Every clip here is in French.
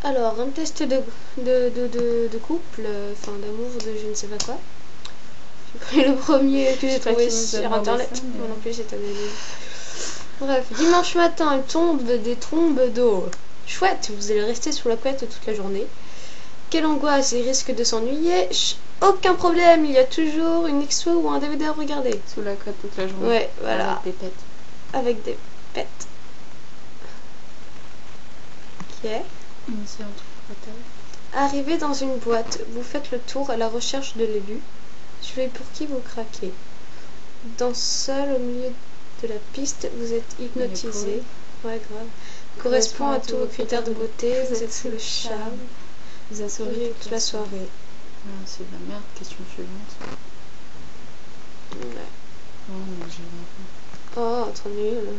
Alors, un test de couple, enfin d'amour, de je ne sais pas quoi. J'ai pris le premier que j'ai trouvé sur internet. Moi non plus, j'étais analysée. Bref, dimanche matin, il tombe des trombes d'eau. Chouette, vous allez rester sous la couette toute la journée. Quelle angoisse, il risque de s'ennuyer. Aucun problème, il y a toujours une expo ou un DVD à regarder. Sous la couette toute la journée. Ouais, voilà. Avec des pets. Avec des pets. Ok. Arrivé dans une boîte, vous faites le tour à la recherche de l'élu. Celui pour qui vous craquez. Dans seul au milieu de la piste, vous êtes hypnotisé. Ouais, grave. Correspond à tous vos critères de beauté, vous êtes sous le charme. Vous a souri toute la soirée. Ah, c'est de la merde, question suivante. Ouais. Oh, mais j'ai Oh, trop nul.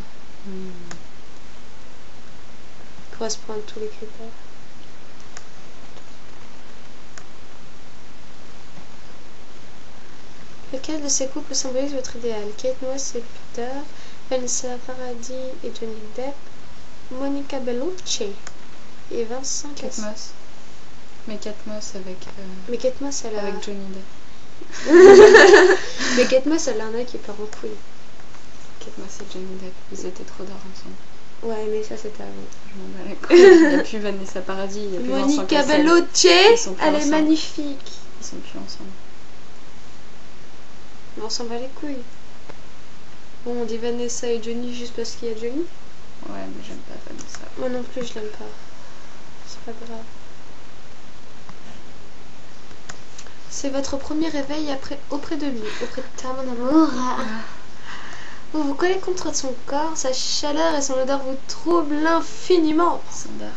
Correspond à tous les critères. Lequel de ces couples symbolise votre idéal? Kate Moss et Peter, Vanessa Paradis et Johnny Depp, Monica Bellucci et Vincent Kate Moss. Mais Kate Moss avec... Mais Kate Moss, elle a... Avec Johnny Depp. Mais Kate Moss, elle a un œil qui part en couille. Kate Moss et Johnny Depp, ils étaient trop d'or ensemble. Ouais, mais ça c'était avant. Je m'en bats les couilles. Il n'y a plus Vanessa Paradis, il n'y a plus Monica Vincent Bellucci, elle est ensemble. magnifique. Ils sont plus ensemble. Mais on s'en bat les couilles. Bon, on dit Vanessa et Johnny juste parce qu'il y a Johnny. Ouais, mais j'aime pas Vanessa. Moi non plus, je l'aime pas. C'est pas grave. C'est votre premier réveil auprès de lui, auprès de ta mon amour. Vous vous collez contre son corps, sa chaleur et son odeur vous troublent infiniment. Standard.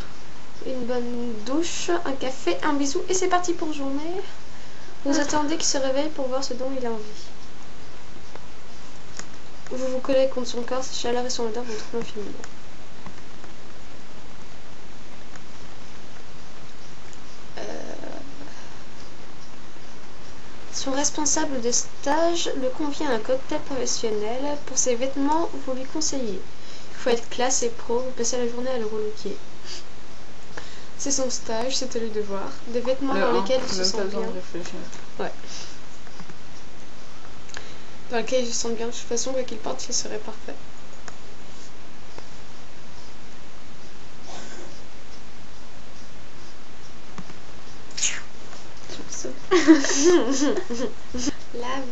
Une bonne douche, un café, un bisou et c'est parti pour journée. Vous attendez qu'il se réveille pour voir ce dont il a envie. Vous vous collez contre son corps, sa chaleur et son odeur vous troublent infiniment. Son responsable de stage le convie à un cocktail professionnel. Pour ses vêtements, vous lui conseillez. Il faut être classe et pro, vous passez la journée à le relooker. C'est son stage, c'est à lui de voir. Des vêtements dans lesquels il se sent bien. Ouais. Dans lesquels il se sent bien. De toute façon, quoi qu'il parte, il serait parfait. Lave.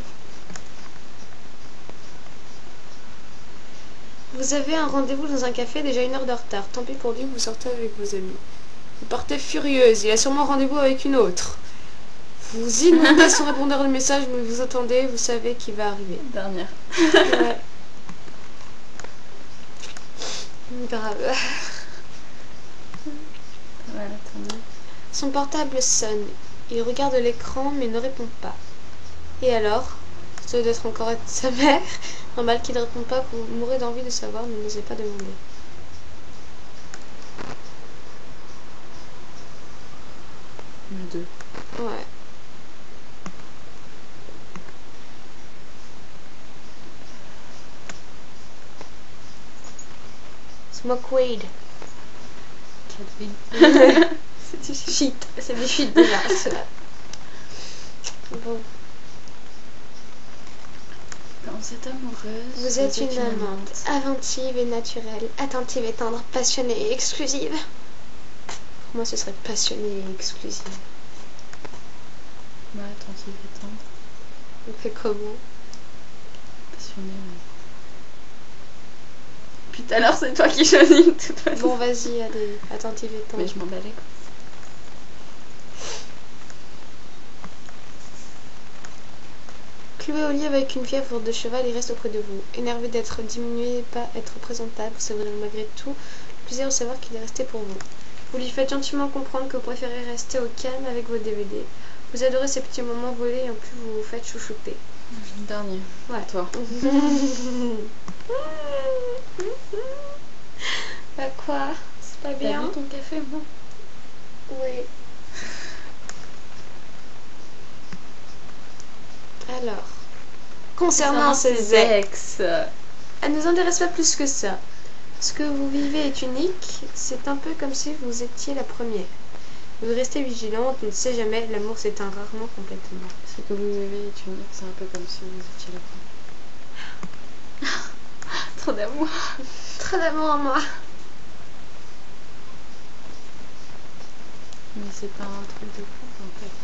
Vous avez un rendez-vous dans un café, déjà 1 heure de retard. Tant pis pour lui, vous sortez avec vos amis. Vous partez furieuse, il a sûrement rendez-vous avec une autre. Vous inondez son répondeur de message, mais vous attendez, vous savez qu'il va arriver. Dernière. Ouais. Grave. Voilà, attendez. Son portable sonne. Il regarde l'écran mais ne répond pas. Et alors? Ça doit être encore être sa mère. Normal qu'il ne répond pas, vous mourrez d'envie de savoir, mais n'osez pas demander. Le 2. Ouais. Smoke weed. C'est du shit. C'est du shit déjà. Bon. Quand vous êtes amoureuse, Vous êtes une amante inventive et naturelle, attentive et tendre, passionnée et exclusive. Pour moi, ce serait passionnée et exclusive. Ouais, attentive et tendre. On fait comment? Passionnée, ouais. Puis tout à l'heure, c'est toi qui choisis de toute façon. Bon, vas-y, allez, attentive et tendre. Mais je m'en bats les couilles. Cloué au lit avec une fièvre de cheval, il reste auprès de vous. Énervé d'être diminué, pas être présentable, c'est vrai malgré tout, le plaisir de savoir qu'il est resté pour vous. Vous lui faites gentiment comprendre que vous préférez rester au calme avec vos DVD. Vous adorez ces petits moments volés et en plus vous vous faites chouchouter. Dernier. Ouais. Toi. Bah quoi? C'est pas bien? T'as bu ton café, bon? Oui. Alors, concernant ses ex, elle ne nous intéresse pas plus que ça. Ce que vous vivez est unique, c'est un peu comme si vous étiez la première. Vous restez vigilante, on ne sait jamais, l'amour s'éteint rarement complètement. Ce que vous vivez est unique, c'est un peu comme si vous étiez la première. Trop d'amour. Trop d'amour en moi. Mais c'est pas un truc de couple en fait.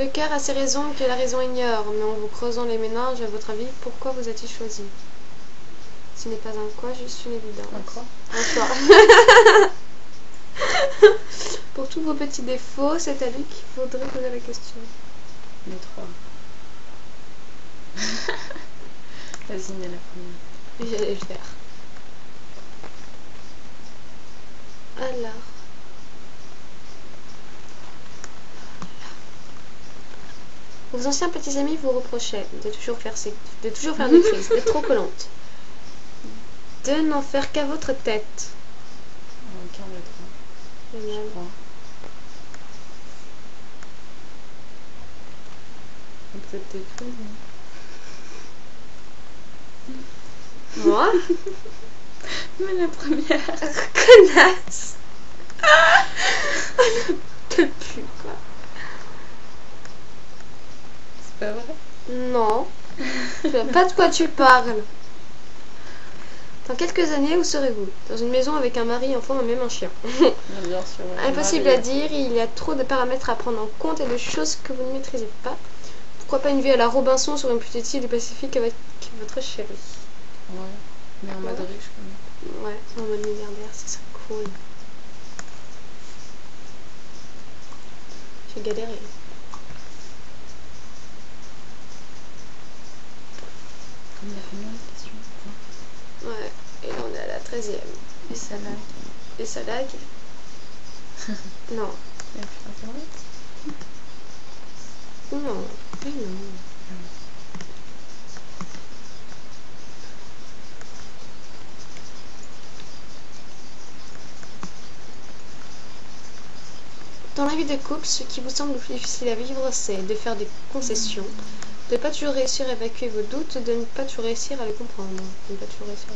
Le cœur a ses raisons que la raison ignore, mais en vous creusant les méninges, à votre avis, pourquoi vous a-t-il choisi? Ce n'est pas un quoi, juste une évidence. Un quoi? Un quoi. Pour tous vos petits défauts, c'est à lui qu'il faudrait poser la question. Les trois. Vas-y, mais la première. J'allais le faire. Alors. Vos anciens petits amis vous reprochaient de toujours faire des crises, d'être trop collante, de n'en faire qu'à votre tête. Aucun des trois. Je crois. Peut-être tes crises. Moi? Mais la première. Connasse. Te plus quoi. C'est pas vrai? Non. Je sais pas de quoi tu parles. Dans quelques années, où serez-vous? Dans une maison avec un mari, un enfant et même un chien. Bien sûr. Impossible à dire, il y a trop de paramètres à prendre en compte et de choses que vous ne maîtrisez pas. Pourquoi pas une vie à la Robinson sur une petite île du Pacifique avec votre chéri? Ouais, mais en mode riche quand même. Ouais, en mode milliardaire, ce serait cool. J'ai galéré. Comme la première question. Ouais, et là on est à la 13e. Et ça lag. Et ça lag? Non. Et putain, c'est vrai? Non. Mais non. Dans la vie de couple, ce qui vous semble le plus difficile à vivre, c'est de faire des concessions, de ne pas toujours réussir à évacuer vos doutes, de ne pas toujours réussir à les comprendre, de ne pas toujours réussir à...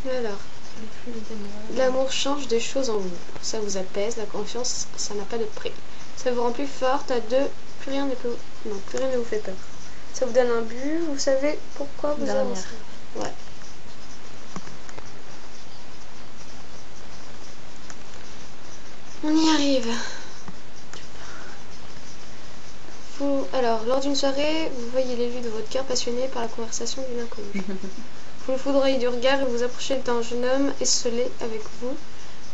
Alors, l'amour change des choses en vous. Ça vous apaise, la confiance, ça n'a pas de prix. Ça vous rend plus forte, à deux, plus rien ne vous fait peur. Ça vous donne un but, vous savez pourquoi vous avancez. Ouais. On y arrive. Alors, lors d'une soirée, vous voyez l'élu de votre cœur passionné par la conversation d'une inconnue. Vous le foudroyez du regard et vous approchez d'un jeune homme esselé avec vous.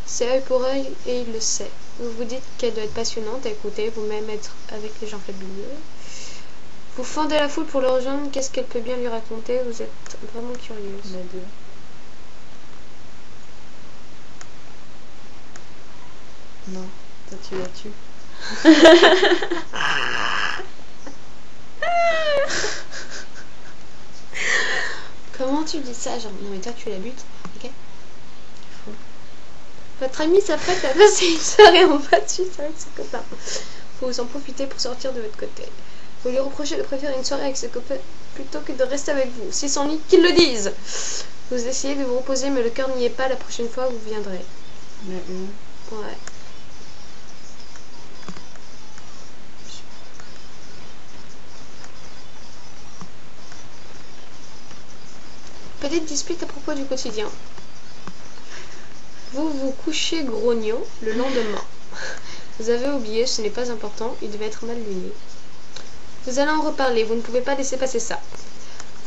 C'est œil pour œil et il le sait. Vous vous dites qu'elle doit être passionnante à écouter, vous-même être avec les gens fabuleux. Vous fendez la foule pour le rejoindre, qu'est-ce qu'elle peut bien lui raconter? Vous êtes vraiment curieuse. Les deux. Non, toi tu la tues. Comment tu dis ça? Genre, non mais toi tu la butes, ok? Votre ami s'apprête à passer une soirée en voiture avec ses copains. Faut vous en profiter pour sortir de votre côté. Vous lui reprochez de préférer une soirée avec ses copains plutôt que de rester avec vous. S'ils s'ennuient, qu'ils le disent. Vous essayez de vous reposer, mais le cœur n'y est pas. La prochaine fois, vous viendrez. Ouais. Petite dispute à propos du quotidien. Vous vous couchez grognon le lendemain. Vous avez oublié, ce n'est pas important, il devait être mal luné. Vous allez en reparler, vous ne pouvez pas laisser passer ça.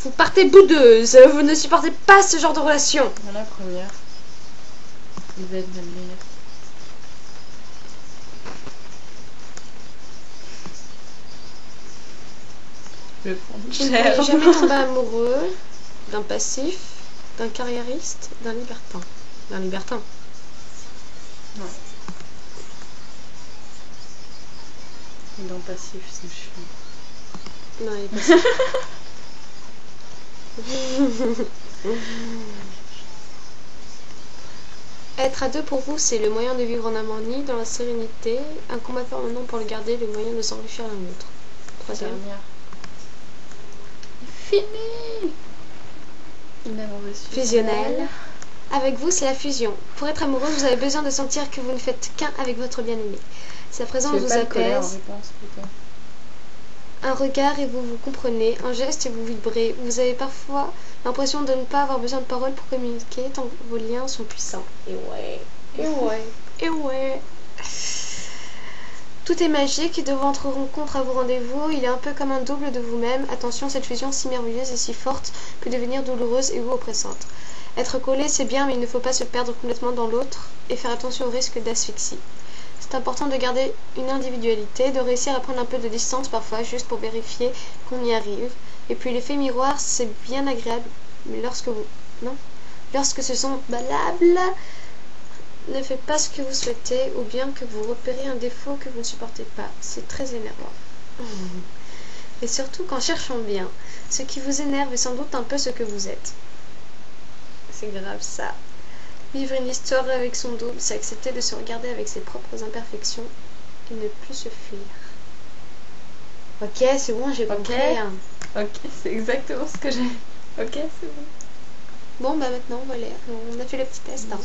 Vous partez boudeuse, vous ne supportez pas ce genre de relation. La première. Il devait être mal luné. Je vais prendre Vous ne pouvez jamais tomber amoureux d'un passif, d'un carriériste, d'un libertin. D'un libertin. Ouais. Dans passif, c'est chiant. Non, il est passif. Être à deux pour vous, c'est le moyen de vivre en harmonie, dans la sérénité. Un combat permanent pour le garder, le moyen de s'enrichir l'un l'autre. Troisième. Fini. Fusionnel. Avec vous, c'est la fusion. Pour être amoureux, vous avez besoin de sentir que vous ne faites qu'un avec votre bien-aimé. Sa présence vous apaise. Un regard et vous vous comprenez, un geste et vous vibrez. Vous avez parfois l'impression de ne pas avoir besoin de paroles pour communiquer tant vos liens sont puissants. Et ouais, et ouais, et ouais. Tout est magique de votre rencontre à vos rendez-vous. Il est un peu comme un double de vous-même. Attention, cette fusion si merveilleuse et si forte peut devenir douloureuse et ou oppressante. Être collé, c'est bien, mais il ne faut pas se perdre complètement dans l'autre et faire attention au risque d'asphyxie. C'est important de garder une individualité, de réussir à prendre un peu de distance parfois, juste pour vérifier qu'on y arrive. Et puis l'effet miroir, c'est bien agréable, mais lorsque ce sont balables, ne faites pas ce que vous souhaitez, ou bien que vous repérez un défaut que vous ne supportez pas. C'est très énervant. Et surtout qu'en cherchant bien, ce qui vous énerve est sans doute un peu ce que vous êtes. C'est grave ça. Vivre une histoire avec son double, c'est accepter de se regarder avec ses propres imperfections et ne plus se fuir. Ok, c'est bon, j'ai compris. Hein. Ok, c'est exactement ce que j'ai. Ok, c'est bon. Bon, bah maintenant, voilà, on a fait le petit test. Hein.